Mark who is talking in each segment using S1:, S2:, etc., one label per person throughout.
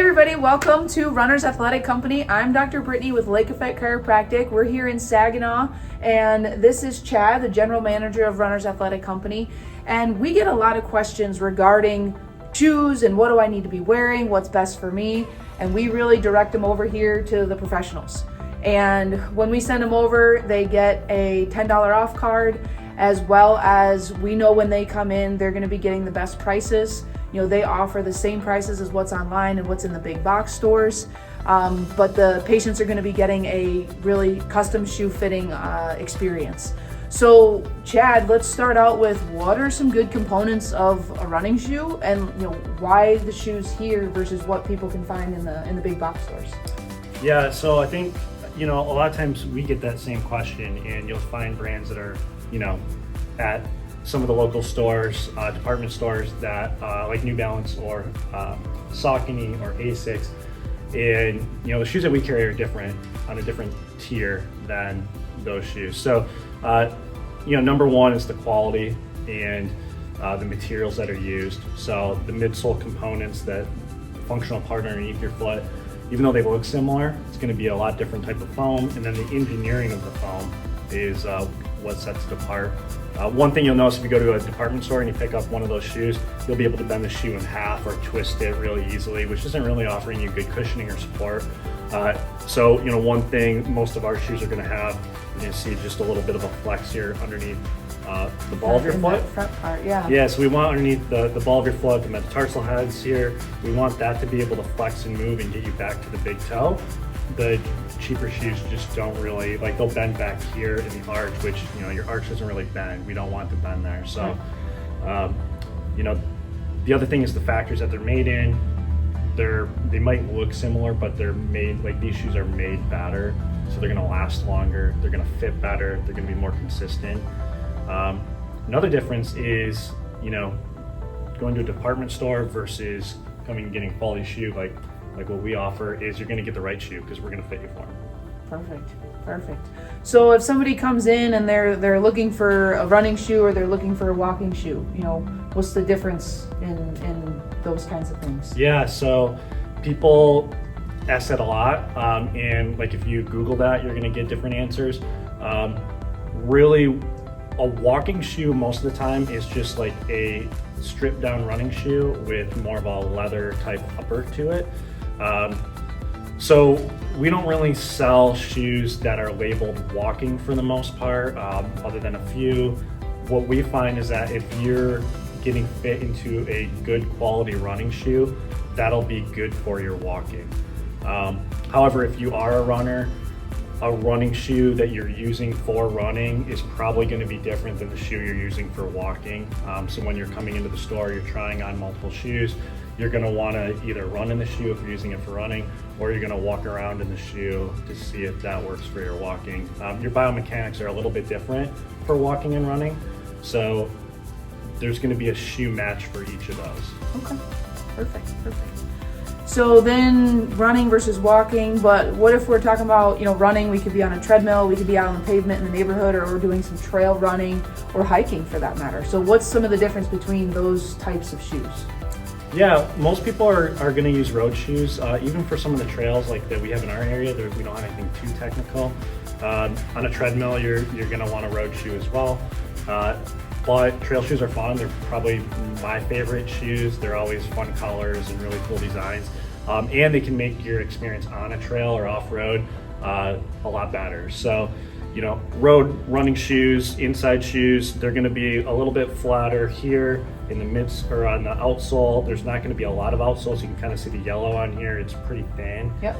S1: everybody, welcome to Runners Athletic Company. I'm Dr. Brittany with Lake Effect Chiropractic. We're here in Saginaw, and this is Chad, the general manager of Runners Athletic Company. And we get a lot of questions regarding shoes and what do I need to be wearing, what's best for me, and we really direct them over here to the professionals. And when we send them over, they get a $10 off card, as well as we know when they come in, they're going to be getting the best prices. You know, they offer the same prices as what's online and what's in the big box stores, but the patients are going to be getting a really custom shoe fitting experience. So Chad, let's start out with what are some good components of a running shoe, and why the shoes here versus what people can find in the big box stores.
S2: Yeah, so I think a lot of times we get that same question, and you'll find brands that are at some of the local stores, department stores that like New Balance or Saucony or Asics, and the shoes that we carry are different, on a different tier than those shoes. So number one is the quality and the materials that are used. So the midsole components, that functional part underneath your foot, even though they look similar, it's going to be a lot different type of foam, and then the engineering of the foam is what sets it apart. One thing you'll notice if you go to a department store and you pick up one of those shoes, you'll be able to bend the shoe in half or twist it really easily, which isn't really offering you good cushioning or support. So one thing most of our shoes are going to have, you see just a little bit of a flex here underneath the ball of your foot.
S1: Front part, yeah.
S2: Yeah, so we want underneath the ball of your foot, the metatarsal heads here, we want that to be able to flex and move and get you back to the big toe. The cheaper shoes just don't really, they'll bend back here in the arch, which, your arch doesn't really bend. We don't want to bend there. So, the other thing is the factories that they're made in. They might look similar, but they're made, these shoes are made better. So they're gonna last longer, they're gonna fit better, they're gonna be more consistent. Another difference is, going to a department store versus coming and getting a quality shoe like what we offer, is you're gonna get the right shoe because we're gonna fit you for them.
S1: Perfect. So if somebody comes in and they're looking for a running shoe or they're looking for a walking shoe, what's the difference in those kinds of things?
S2: Yeah, so people ask that a lot, and if you Google that, you're gonna get different answers. Really, a walking shoe most of the time is just like a stripped down running shoe with more of a leather type upper to it. So we don't really sell shoes that are labeled walking for the most part, other than a few. What we find is that if you're getting fit into a good quality running shoe, that'll be good for your walking. However, if you are a runner, a running shoe that you're using for running is probably going to be different than the shoe you're using for walking. So when you're coming into the store, you're trying on multiple shoes, you're going to want to either run in the shoe if you're using it for running, or you're going to walk around in the shoe to see if that works for your walking. Your biomechanics are a little bit different for walking and running, so there's going to be a shoe match for each of those.
S1: Okay, perfect. So then running versus walking, but what if we're talking about, running, we could be on a treadmill, we could be out on the pavement in the neighborhood, or we're doing some trail running or hiking for that matter. So what's some of the difference between those types of shoes?
S2: Yeah, most people are going to use road shoes, even for some of the trails that we have in our area. We don't have anything too technical. On a treadmill, you're going to want a road shoe as well. But trail shoes are fun. They're probably my favorite shoes. They're always fun colors and really cool designs. And they can make your experience on a trail or off-road a lot better. So, road running shoes, inside shoes, they're gonna be a little bit flatter here in the mids or on the outsole. There's not gonna be a lot of outsole, so you can kind of see the yellow on here. It's pretty thin.
S1: Yep.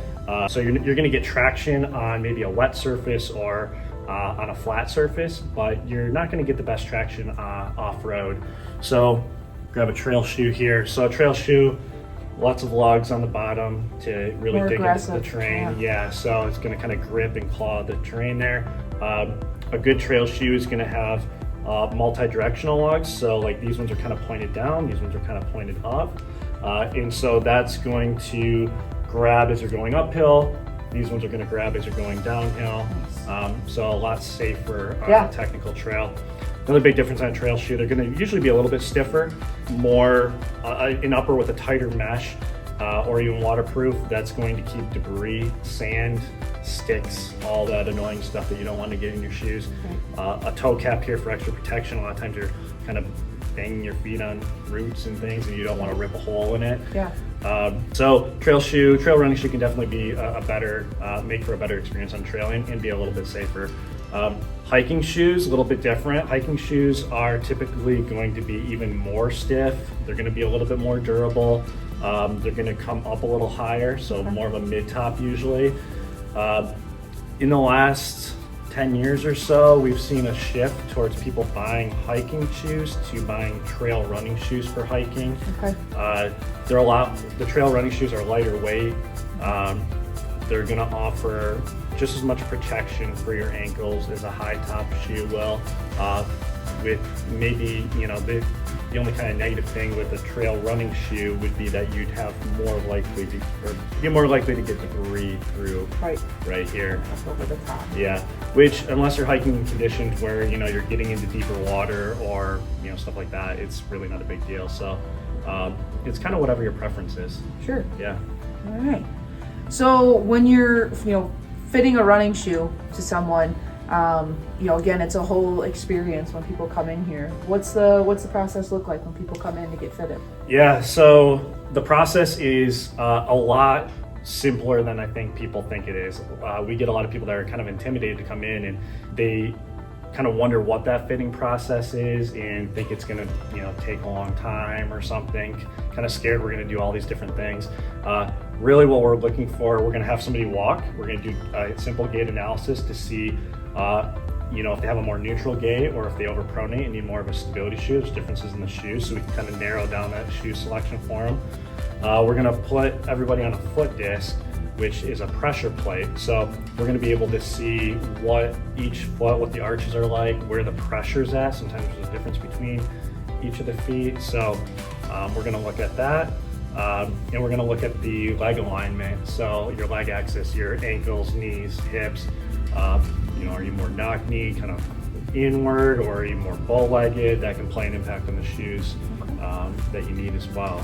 S2: So you're gonna get traction on maybe a wet surface or on a flat surface, but you're not going to get the best traction off-road. So grab a trail shoe here. So a trail shoe, lots of lugs on the bottom to really dig into the terrain. Yeah, so it's going to kind of grip and claw the terrain there. A good trail shoe is going to have multi-directional lugs. So these ones are kind of pointed down, these ones are kind of pointed up. And so that's going to grab as you're going uphill. These ones are going to grab as you're going downhill. So a lot safer on a technical trail. Another big difference on a trail shoe, they're going to usually be a little bit stiffer, more an upper with a tighter mesh, or even waterproof. That's going to keep debris, sand, sticks, all that annoying stuff that you don't want to get in your shoes. A toe cap here for extra protection. A lot of times you're kind of banging your feet on roots and things and you don't want to rip a hole in it.
S1: Yeah.
S2: So trail running shoe can definitely be make for a better experience on trail and be a little bit safer. Hiking shoes, a little bit different. Hiking shoes are typically going to be even more stiff. They're going to be a little bit more durable. They're going to come up a little higher, so more of a mid-top usually. In the last 10 years or so, we've seen a shift towards people buying hiking shoes to buying trail running shoes for hiking.
S1: Okay.
S2: The trail running shoes are lighter weight. They're gonna offer just as much protection for your ankles as a high top shoe will. With maybe, the only kind of negative thing with a trail running shoe would be that you'd have be more likely to get debris through right here.
S1: That's over the top.
S2: Yeah, which unless you're hiking in conditions where you're getting into deeper water or stuff like that, it's really not a big deal. So it's kind of whatever your preference is.
S1: Sure.
S2: Yeah.
S1: All right. So when you're fitting a running shoe to someone, again, it's a whole experience when people come in here. What's the process look like when people come in to get fitted?
S2: Yeah, so the process is a lot simpler than I think people think it is. We get a lot of people that are kind of intimidated to come in and they kind of wonder what that fitting process is and think it's gonna take a long time or something. Kind of scared we're gonna do all these different things. Really what we're looking for, we're gonna have somebody walk. We're gonna do a simple gait analysis to see if they have a more neutral gait or if they overpronate and need more of a stability shoe. There's differences in the shoes, so we can kind of narrow down that shoe selection for them. We're gonna put everybody on a foot disc, which is a pressure plate. So we're gonna be able to see what each foot, what the arches are like, where the pressure's at. Sometimes there's a difference between each of the feet. So we're gonna look at that. And we're gonna look at the leg alignment. So your leg axis, your ankles, knees, hips. Are you more knock knee, kind of inward, or are you more bow-legged? That can play an impact on the shoes that you need as well.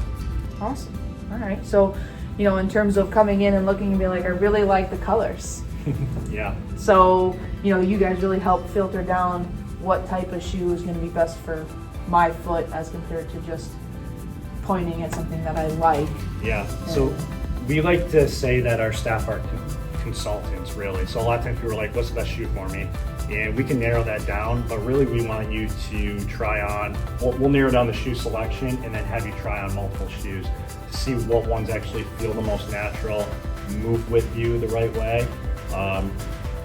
S1: Awesome. All right. So, in terms of coming in and looking and being like, I really like the colors.
S2: Yeah.
S1: So, you guys really help filter down what type of shoe is going to be best for my foot as compared to just pointing at something that I like.
S2: Yeah. So we like to say that our staff are consultants, really. So a lot of times people are like, what's the best shoe for me? And we can narrow that down, but really we want you to try on, we'll narrow down the shoe selection and then have you try on multiple shoes to see what ones actually feel the most natural, move with you the right way.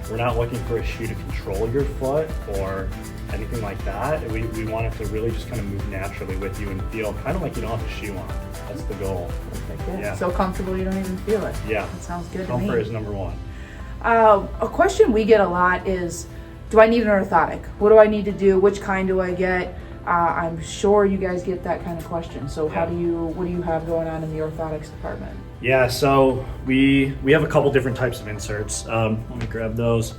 S2: We're not looking for a shoe to control your foot or anything like that. We want it to really just kind of move naturally with you and feel kind of like you don't have a shoe on. That's the goal.
S1: Okay,
S2: Yeah.
S1: So comfortable you don't even feel it.
S2: Yeah.
S1: That sounds good to me.
S2: Comfort is number one.
S1: A question we get a lot is, do I need an orthotic? What do I need to do? Which kind do I get? I'm sure you guys get that kind of question. So what do you have going on in the orthotics department?
S2: Yeah, so we have a couple different types of inserts. Let me grab those.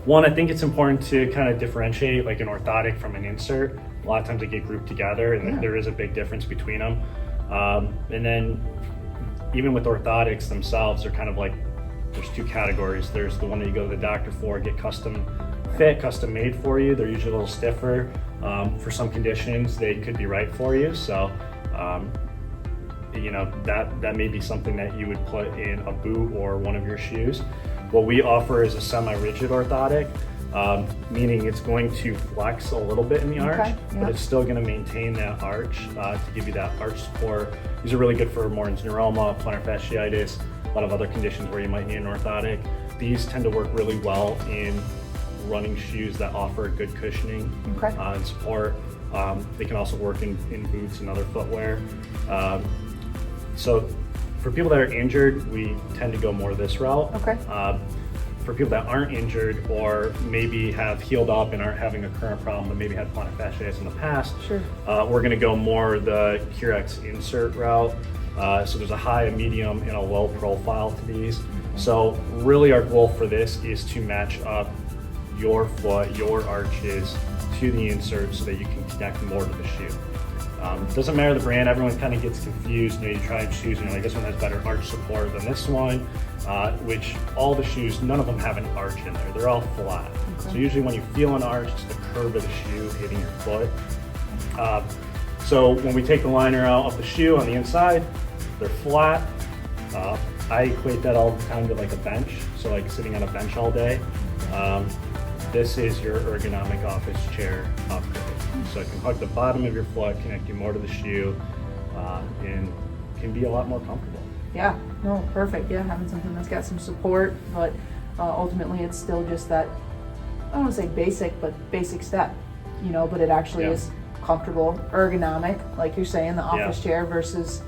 S2: One, I think it's important to kind of differentiate like an orthotic from an insert. A lot of times they get grouped together and there is a big difference between them. And then even with orthotics themselves, they're kind of like, there's two categories. There's the one that you go to the doctor for, get custom fit, custom made for you. They're usually a little stiffer. For some conditions, they could be right for you. So, that may be something that you would put in a boot or one of your shoes. What we offer is a semi-rigid orthotic, meaning it's going to flex a little bit in the arch, but it's still going to maintain that arch to give you that arch support. These are really good for Morton's neuroma, plantar fasciitis, a lot of other conditions where you might need an orthotic. These tend to work really well in running shoes that offer good cushioning and support. They can also work in boots and other footwear. So for people that are injured, we tend to go more this route. For people that aren't injured or maybe have healed up and aren't having a current problem but maybe had plantar fasciitis in the past, we're going to go more the Curex insert route. So there's a high, a medium, and a low profile to these. So really our goal for this is to match up your foot, your arches to the insert so that you can connect more to the shoe. Doesn't matter the brand, everyone kind of gets confused. You try shoes and you're like, this one has better arch support than this one, which all the shoes, none of them have an arch in there. They're all flat. Okay. So usually when you feel an arch, it's the curve of the shoe hitting your foot. So when we take the liner out of the shoe on the inside, they're flat. I equate that all the time to like a bench. So like sitting on a bench all day. This is your ergonomic office chair upgrade. So it can hug the bottom of your foot, connect you more to the shoe, and can be a lot more comfortable.
S1: Yeah, no, perfect. Yeah, having something that's got some support, but ultimately it's still just that, I don't want to say basic, but basic step, but it actually is comfortable, ergonomic, like you're saying, the office chair versus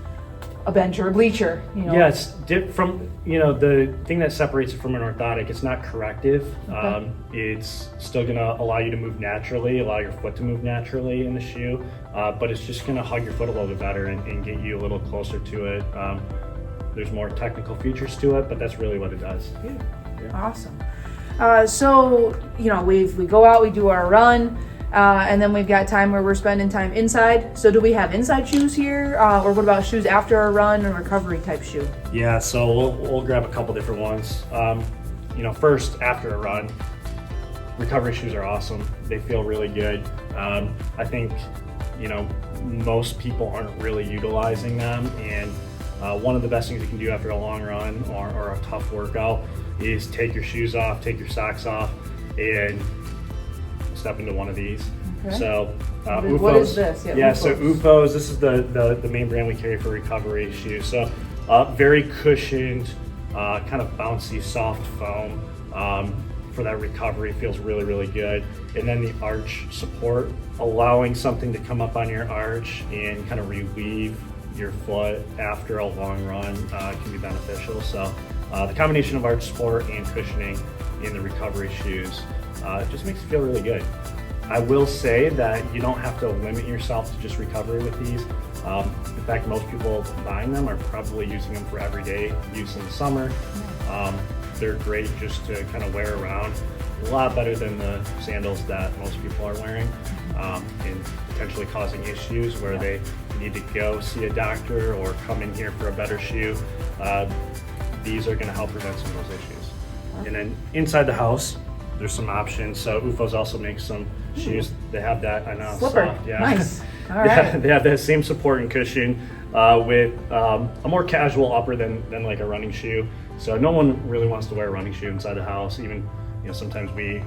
S1: a bench or a bleacher,
S2: Yeah, it's from, the thing that separates it from an orthotic, it's not corrective.
S1: Okay.
S2: It's still gonna allow you to move naturally, allow your foot to move naturally in the shoe, but it's just gonna hug your foot a little bit better and get you a little closer to it. There's more technical features to it, but that's really what it does.
S1: Yeah. Awesome. So, we go out, we do our run, and then we've got time where we're spending time inside. So do we have inside shoes here? Or what about shoes after a run and recovery type shoe?
S2: Yeah, so we'll grab a couple different ones. First, after a run, recovery shoes are awesome. They feel really good. I think, most people aren't really utilizing them. And one of the best things you can do after a long run or a tough workout is take your shoes off, take your socks off, and step into one of these. Okay. So UFOs.
S1: What is this?
S2: Yeah, so UFOs, this is the main brand we carry for recovery shoes. So very cushioned, kind of bouncy, soft foam for that recovery. Feels really, really good. And then the arch support, allowing something to come up on your arch and kind of relieve your foot after a long run can be beneficial. So the combination of arch support and cushioning in the recovery shoes just makes you feel really good. I will say that you don't have to limit yourself to just recovery with these. In fact, most people buying them are probably using them for everyday use in the summer. They're great just to kind of wear around. A lot better than the sandals that most people are wearing, and potentially causing issues where they need to go see a doctor or come in here for a better shoe. These are going to help prevent some of those issues. And then inside the house, there's some options. So UFOs also makes some shoes. They have that, I know,
S1: slipper.
S2: soft, yeah.
S1: Nice. All right.
S2: Yeah, they have that same support and cushion with a more casual upper than like a running shoe. So no one really wants to wear a running shoe inside the house. Even sometimes we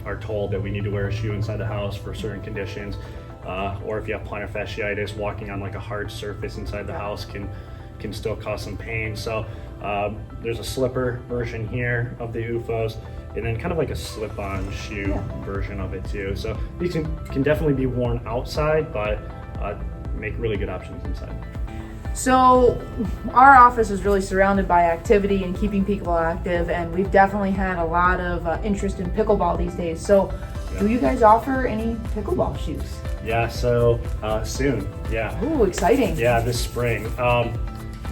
S2: are told that we need to wear a shoe inside the house for certain conditions, or if you have plantar fasciitis, walking on like a hard surface inside the house can still cause some pain. So there's a slipper version here of the UFOs, and then kind of like a slip-on shoe version of it too. So these can definitely be worn outside, but make really good options inside.
S1: So our office is really surrounded by activity and keeping people active, and we've definitely had a lot of interest in pickleball these days. So do you guys offer any pickleball shoes?
S2: Yeah, so soon, yeah.
S1: Ooh, exciting.
S2: Yeah, this spring.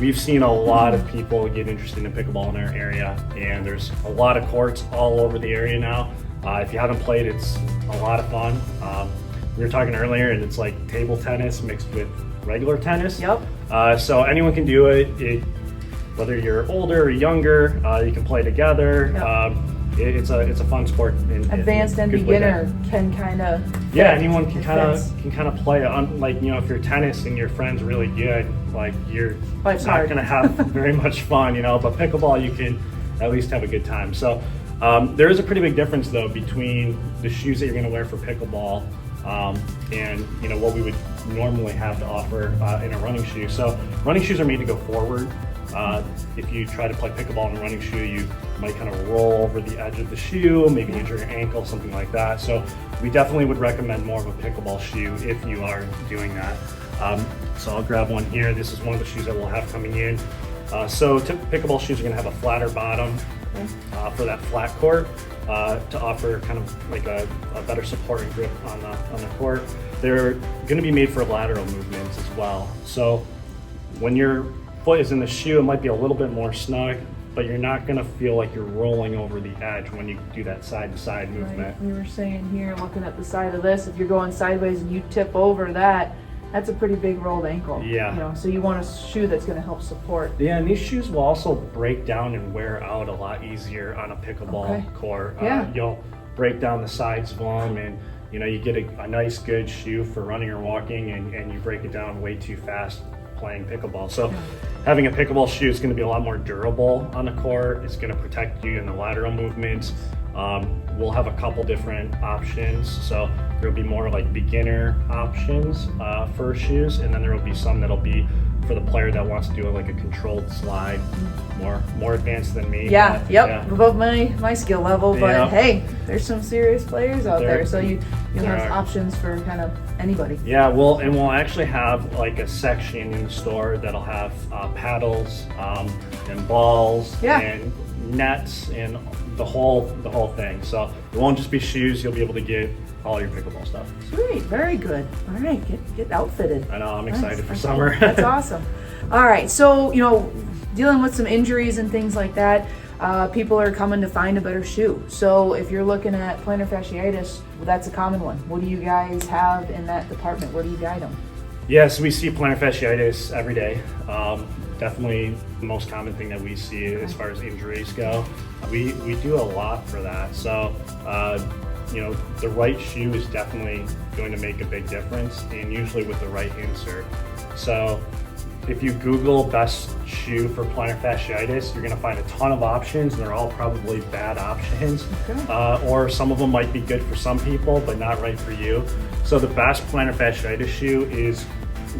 S2: We've seen a lot of people get interested in pickleball in our area, and there's a lot of courts all over the area now. If you haven't played, it's a lot of fun. We were talking earlier, and it's like table tennis mixed with regular tennis.
S1: Yep.
S2: So anyone can do it. Whether you're older or younger, you can play together.
S1: Yep.
S2: It's a fun sport.
S1: Advanced and beginner can kind of.
S2: Yeah, anyone can kind of play. Like if you're tennis and your friend's really good, like you're not going to have very much fun, But pickleball, you can at least have a good time. So there is a pretty big difference though between the shoes that you're going to wear for pickleball and what we would normally have to offer in a running shoe. So running shoes are made to go forward. If you try to play pickleball in a running shoe, you might kind of roll over the edge of the shoe, maybe injure your ankle, something like that. So we definitely would recommend more of a pickleball shoe if you are doing that. So I'll grab one here. This is one of the shoes that we'll have coming in. So pickleball shoes are going to have a flatter bottom for that flat court to offer kind of like a better support and grip on the court. They're going to be made for lateral movements as well. So when your foot is in the shoe, it might be a little bit more snug, but you're not going to feel like you're rolling over the edge when you do that side-to-side movement.
S1: Right. We were saying here, looking at the side of this, if you're going sideways and you tip over that, That's a pretty big rolled ankle.
S2: Yeah.
S1: You know, so you want a shoe that's going to help support.
S2: Yeah, and these shoes will also break down and wear out a lot easier on a pickleball court.
S1: Yeah.
S2: You'll break down the sides of them, and you get a nice good shoe for running or walking, and you break it down way too fast playing pickleball. So having a pickleball shoe is going to be a lot more durable on the court. It's going to protect you in the lateral movements. We'll have a couple different options. So there'll be more like beginner options for shoes, and then there will be some that'll be for the player that wants to do like a controlled slide, more advanced than me.
S1: Yeah, above my skill level, but hey, there's some serious players out there, so you'll have options for kind of anybody.
S2: Yeah, we'll actually have like a section in the store that'll have paddles and balls and nets and the whole thing. So it won't just be shoes. You'll be able to get all your pickleball stuff.
S1: Sweet, very good. All right, get outfitted.
S2: I know, I'm excited for summer.
S1: That's awesome. All right, so dealing with some injuries and things like that, people are coming to find a better shoe. So if you're looking at plantar fasciitis, that's a common one. What do you guys have in that department? Where do you guide them?
S2: Yes, we see plantar fasciitis every day. Definitely the most common thing that we see as far as injuries go. We do a lot for that. So the right shoe is definitely going to make a big difference, and usually with the right insert. So if you Google best shoe for plantar fasciitis, you're going to find a ton of options, and they're all probably bad options. Or some of them might be good for some people, but not right for you. So the best plantar fasciitis shoe is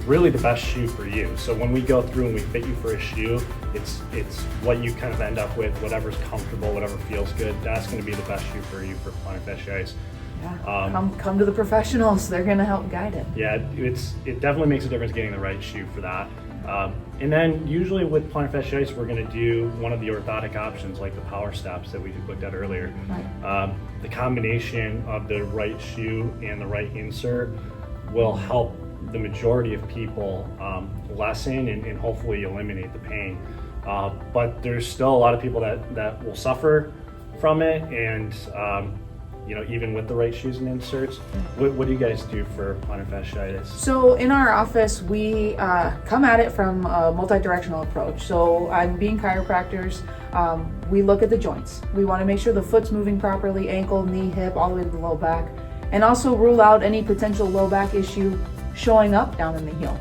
S2: really the best shoe for you. So when we go through and we fit you for a shoe, it's what you kind of end up with, whatever's comfortable, whatever feels good. That's going to be the best shoe for you for plantar fasciitis.
S1: Yeah, come to the professionals. They're going to help guide it.
S2: Yeah, it definitely makes a difference getting the right shoe for that. And then usually with plantar fasciitis, we're going to do one of the orthotic options, like the power steps that we looked at earlier.
S1: Right.
S2: The combination of the right shoe and the right insert will help the majority of people lessen and hopefully eliminate the pain. But there's still a lot of people that will suffer from it, and even with the right shoes and inserts. What do you guys do for plantar fasciitis?
S1: So in our office, we come at it from a multi-directional approach. So being chiropractors, we look at the joints. We want to make sure the foot's moving properly, ankle, knee, hip, all the way to the low back, and also rule out any potential low back issue showing up down in the heel.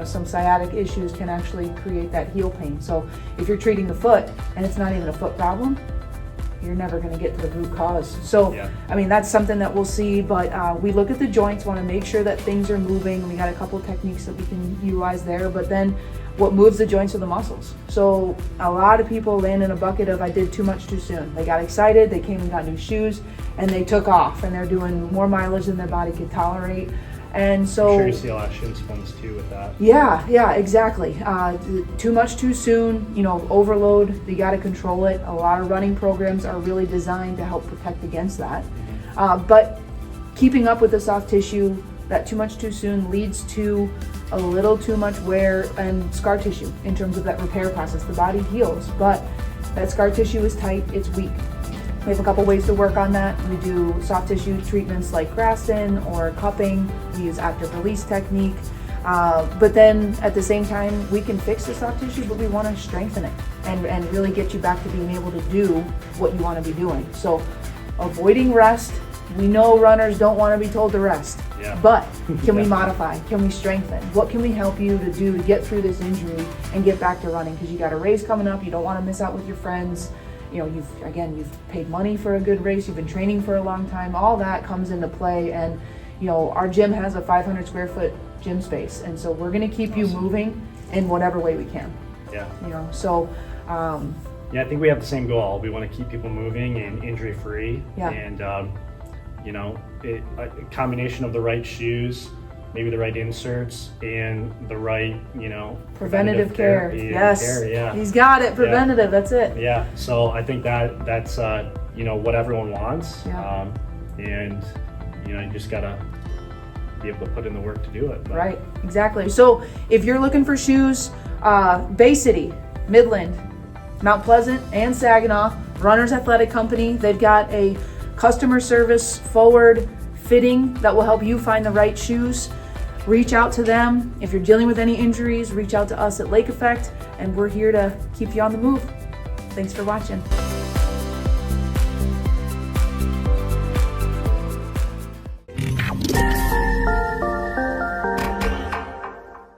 S1: Some sciatic issues can actually create that heel pain. So if you're treating the foot and it's not even a foot problem, you're never going to get to the root cause. So, that's something that we'll see, but we look at the joints, want to make sure that things are moving. We got a couple techniques that we can utilize there, but then what moves the joints are the muscles. So a lot of people land in a bucket of, I did too much too soon. They got excited, they came and got new shoes, and they took off, and they're doing more mileage than their body could tolerate. And so
S2: I'm sure you see a lot of shin splints too with that.
S1: Yeah, exactly. Too much too soon, overload, you got to control it. A lot of running programs are really designed to help protect against that. But keeping up with the soft tissue, that too much too soon leads to a little too much wear and scar tissue in terms of that repair process. The body heals, but that scar tissue is tight, it's weak. We have a couple ways to work on that. We do soft tissue treatments like Graston or cupping. We use active release technique. But then at the same time, we can fix the soft tissue, but we want to strengthen it and really get you back to being able to do what you want to be doing. So avoiding rest. We know runners don't want to be told to rest, but can we modify? Can we strengthen? What can we help you to do to get through this injury and get back to running? Because you got a race coming up. You don't want to miss out with your friends. You've paid money for a good race. You've been training for a long time. All that comes into play. And, our gym has a 500 square foot gym space. And so we're going to keep you moving in whatever way we can.
S2: Yeah.
S1: I
S2: think we have the same goal. We want to keep people moving and injury free.
S1: Yeah.
S2: And, a combination of the right shoes, maybe the right inserts, and the right,
S1: preventative care. Yes.
S2: Yeah.
S1: He's got it. Preventative. That's it.
S2: Yeah. So I think that's what everyone wants.
S1: Yeah.
S2: And you just gotta be able to put in the work to do it.
S1: Right. Exactly. So if you're looking for shoes, Bay City, Midland, Mount Pleasant, and Saginaw, Runners Athletic Company, they've got a customer service forward fitting that will help you find the right shoes. reach out to them. If you're dealing with any injuries, reach out to us at Lake Effect, and we're here to keep you on the move. Thanks for watching.